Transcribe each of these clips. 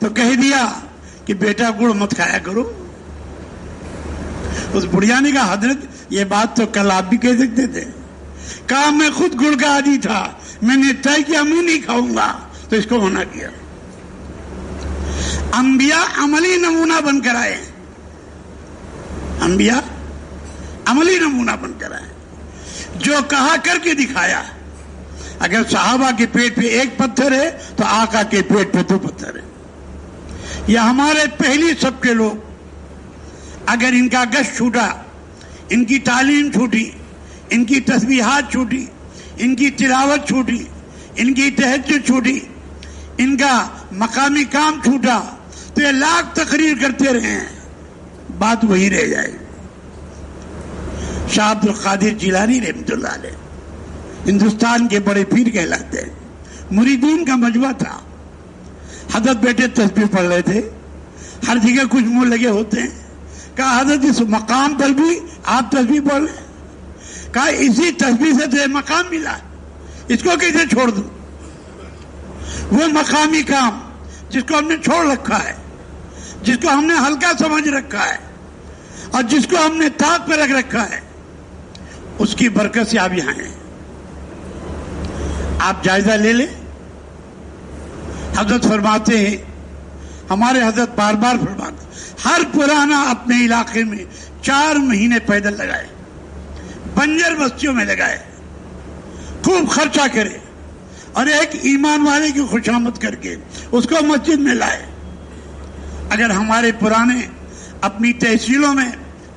تو کہہ دیا کہ بیٹا گڑ مت کھایا کرو. اس بڑھیا نے کہا حضرت یہ بات تو کل آپ بھی کہہ سکتے تھے. کہا میں خود گڑ کا عادی تھا, میں نے طے کیا میں نہیں کھاؤں گا, تو اس کو منع کیا. انبیاء عملی نمونہ بن کر آئے, انبیاء عملی نمونہ بن کر آئے, جو کہا کر کے دکھایا. اگر صحابہ کے پیٹ پہ ایک پتھر ہے تو آقا کے پیٹ پہ 2 پتھر ہے. یا ہمارے پہلی سب کے لوگ, اگر ان کا گشت چھوٹا, ان کی تعلیم چھوٹی, ان کی تسبیحات چھوٹی, ان کی تلاوت چھوٹی, ان کی تہجد چھوٹی, ان کا مقامی کام چھوٹا, تو یہ لاکھ تقریر کرتے رہے ہیں, بات وہی رہ جائے. شاہ عبد القادر جیلانی رحمۃ اللہ علیہ ہندوستان کے بڑے پیر کہلاتے ہیں. مریدین کا مجمع تھا. حضرت بیٹے تسبیح پڑھ رہے تھے, ہر جگہ کچھ منہ لگے ہوتے ہیں. کہا حضرت اس مقام پر بھی آپ تسبیح پڑھ رہے ہیں. کہا اسی تسبیح سے تو مقام ملا, اس کو کیسے چھوڑ دوں. وہ مقامی کام جس کو ہم نے چھوڑ رکھا ہے, جس کو ہم نے ہلکا سمجھ رکھا ہے, اور جس کو ہم نے طاق پہ رکھ رکھا ہے, اس کی برکت سے آپ یہاں ہیں. آپ جائزہ لے لیں. حضرت فرماتے ہیں, ہمارے حضرت بار بار فرماتے ہیں, ہر پرانا اپنے علاقے میں 4 مہینے پیدل لگائے, بنجر بستیوں میں لگائے, خوب خرچہ کرے, اور ایک ایمان والے کی خوشامد کر کے اس کو مسجد میں لائے. اگر ہمارے پرانے اپنی تحصیلوں میں,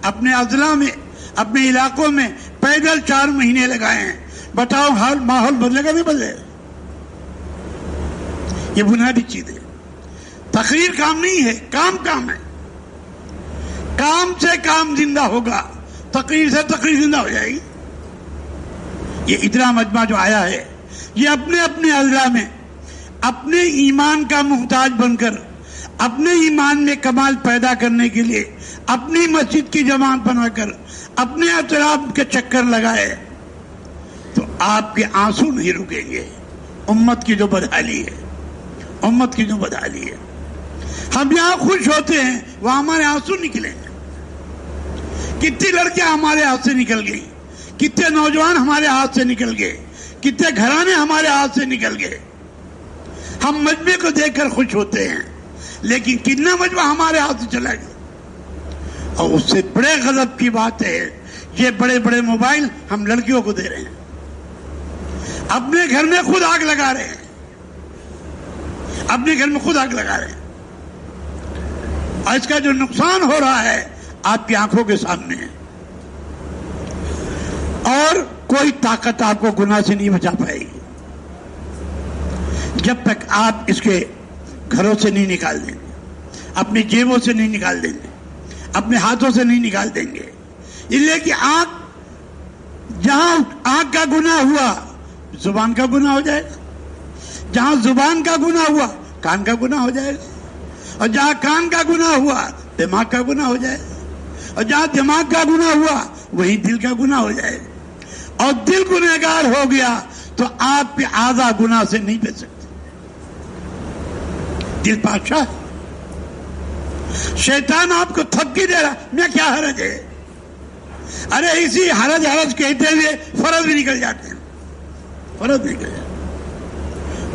اپنے اضلاع میں, اپنے علاقوں میں پیدل 4 مہینے لگائے ہیں, بتاؤ حال ماحول بدلے گا نہیں بدلے. یہ بنیادی چیز ہے. تقریر کام نہیں ہے, کام ہے. کام سے کام زندہ ہوگا, تقریر سے تقریر زندہ ہو جائے گی. یہ اجرا مجمع جو آیا ہے, یہ اپنے اپنے اضلاع میں اپنے ایمان کا محتاج بن کر, اپنے ایمان میں کمال پیدا کرنے کے لیے اپنی مسجد کی جماعت بنا کر اپنے اطراف کے چکر لگائے, تو آپ کے آنسو نہیں رکیں گے. امت کی جو بدحالی ہے, امت کی جو بدحالی ہے. ہم یہاں خوش ہوتے ہیں, وہاں ہمارے آنسو نکلیں گے. کتنی لڑکیاں ہمارے ہاتھ سے نکل گئی, کتنے نوجوان ہمارے ہاتھ سے نکل گئے, کتنے گھرانے ہمارے ہاتھ سے نکل گئے. ہم مجمع کو دیکھ کر خوش ہوتے ہیں, لیکن کتنا مجمع ہمارے ہاتھ سے چلا گیا. اور اس سے بڑے غضب کی بات ہے, یہ بڑے بڑے موبائل ہم لڑکیوں کو دے رہے ہیں, اپنے گھر میں خود آگ لگا رہے ہیں, اپنے گھر میں خود آگ لگا رہے ہیں. اور اس کا جو نقصان ہو رہا ہے آپ کی آنکھوں کے سامنے ہے. اور کوئی طاقت آپ کو گناہ سے نہیں بچا پائے گی جب تک آپ اس کے گھروں سے نہیں نکال دیں گے, اپنی جیبوں سے نہیں نکال دیں گے, اپنے ہاتھوں سے نہیں نکال دیں گے. اس لیے کہ جہاں آنکھ کا گناہ ہوا زبان کا گناہ ہو جائے گا, جہاں زبان کا گناہ ہوا کان کا گناہ ہو جائے گا, اور جہاں کان کا گناہ ہوا دماغ کا گناہ ہو جائے گا, اور جہاں دماغ کا گناہ ہوا وہی دل کا گناہ ہو جائے گا. اور دل گنہگار ہو گیا تو آپ کے اعضاء گناہ سے نہیں بچ سکتے. دل بادشاہ, شیطان آپ کو تھپکی دے رہا, میں کیا حرج ہے. ارے اسی حرج کہتے ہوئے فرض بھی نکل جاتے ہیں, فرض نکل جاتے ہیں.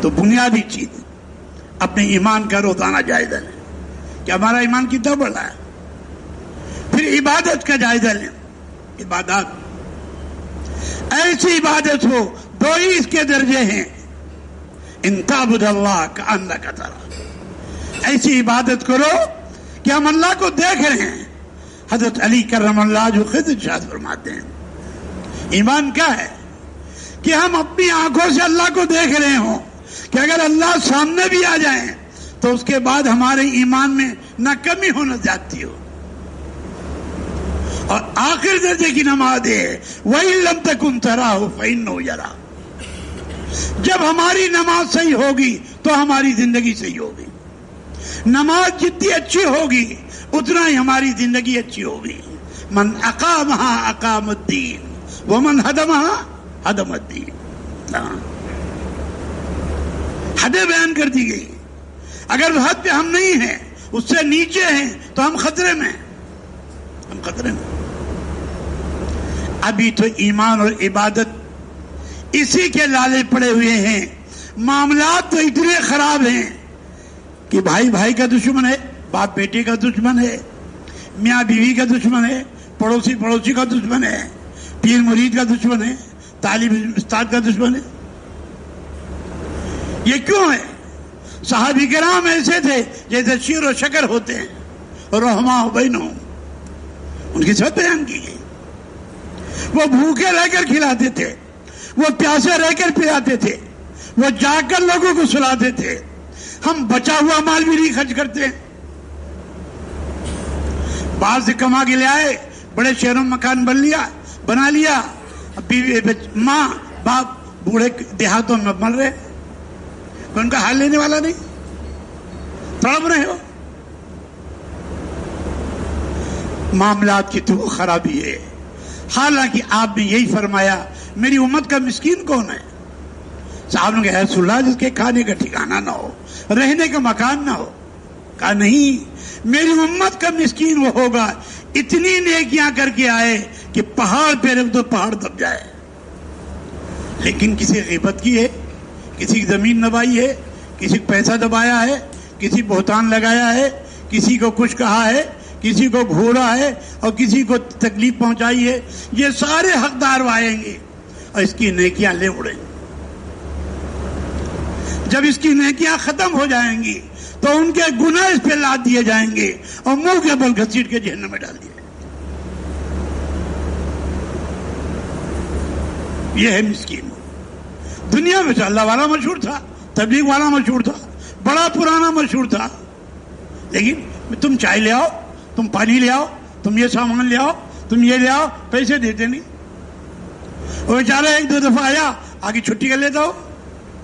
تو بنیادی چیز اپنے ایمان کا روزانہ جائزہ لیں کہ ہمارا ایمان کتنا بڑا ہے. پھر عبادت کا جائزہ لیں. عبادات ایسی عبادت ہو, 2 ہی اس کے درجے ہیں, ان تعبد اللہ کأنک تراہ. ایسی عبادت کرو کہ ہم اللہ کو دیکھ رہے ہیں. حضرت علی کرم اللہ جو خود ارشاد فرماتے ہیں, ایمان کیا ہے کہ ہم اپنی آنکھوں سے اللہ کو دیکھ رہے ہوں, کہ اگر اللہ سامنے بھی آ جائیں تو اس کے بعد ہمارے ایمان میں نہ کمی ہو نہ زیادتی ہو. اور آخر درجے کی نماز ہے وَإِن لَمْ تَكُنْ تَرَاهُ فَإِنَّهُ يَرَاكَ. جب ہماری نماز صحیح ہوگی تو ہماری زندگی صحیح ہوگی. نماز جتنی اچھی ہوگی اتنا ہی ہماری زندگی اچھی ہوگی. من اقامها اقام الدین ومن ہدمها ہدم الدین. حدیں بیان کر دی گئی. اگر حد پہ ہم نہیں ہیں، اس سے نیچے ہیں، تو ہم خطرے میں ہیں، ہم خطرے میں۔ ابھی تو ایمان اور عبادت اسی کے لالے پڑے ہوئے ہیں، معاملات تو اتنے خراب ہیں کہ بھائی بھائی کا دشمن ہے، باپ بیٹے کا دشمن ہے، میاں بیوی کا دشمن ہے، پڑوسی پڑوسی کا دشمن ہے، پیر مرید کا دشمن ہے، طالب استاد کا دشمن ہے۔ یہ کیوں ہے؟ صحابہ کرام ایسے تھے جیسے شیر و شکر ہوتے ہیں، رحماء بینہم، ان کی صفت بیان کی گئی۔ وہ بھوکے رہ کر کھلاتے تھے، وہ پیاسے رہ کر پلاتے تھے، وہ جا کر لوگوں کو سلاتے تھے۔ ہم بچا ہوا مال بھی نہیں خرچ کرتے، باہر سے کما کے لے آئے، بڑے شہروں میں مکان بنا لیا، ماں باپ بوڑھے دیہاتوں میں مر رہے، ان کا حال لینے والا نہیں، تڑپ رہے ہو۔ معاملات کی تو خرابی ہے۔ حالانکہ آپ نے یہی فرمایا میری امت کا مسکین کون ہے؟ صاحب نے کہا رسول اللہ جس کے کھانے کا ٹھکانہ نہ ہو، رہنے کا مکان نہ ہو۔ کہا نہیں، میری امت کا مسکین وہ ہوگا اتنی نیکیاں کر کے آئے کہ پہاڑ پہ رکھ دو پہاڑ دب جائے، لیکن کسی غیبت کی ہے، کسی کی زمین دبائی ہے، کسی کو پیسہ دبایا ہے، کسی بہتان لگایا ہے، کسی کو کچھ کہا ہے، کسی کو گھورا ہے اور کسی کو تکلیف پہنچائی ہے، یہ سارے حقدار آئیں گے اور اس کی نیکیاں لے اڑیں گے۔ جب اس کی نیکیاں ختم ہو جائیں گی تو ان کے گناہ اس پہ لاد دیے جائیں گے اور منہ کے بل گھسیٹ کے جہنم میں ڈال دیے۔ یہ ہے مسکین۔ دنیا میں اللہ والا مشہور تھا، تبلیغ والا مشہور تھا، بڑا پرانا مشہور تھا، لیکن تم چائے لے آؤ، تم پانی لے آؤ، تم یہ سامان لے آؤ، تم یہ لے آؤ، پیسے دیتے نہیں۔ وہ بیچارہ ایک دو دفعہ آیا، آگے چھٹی کر لیتا ہو،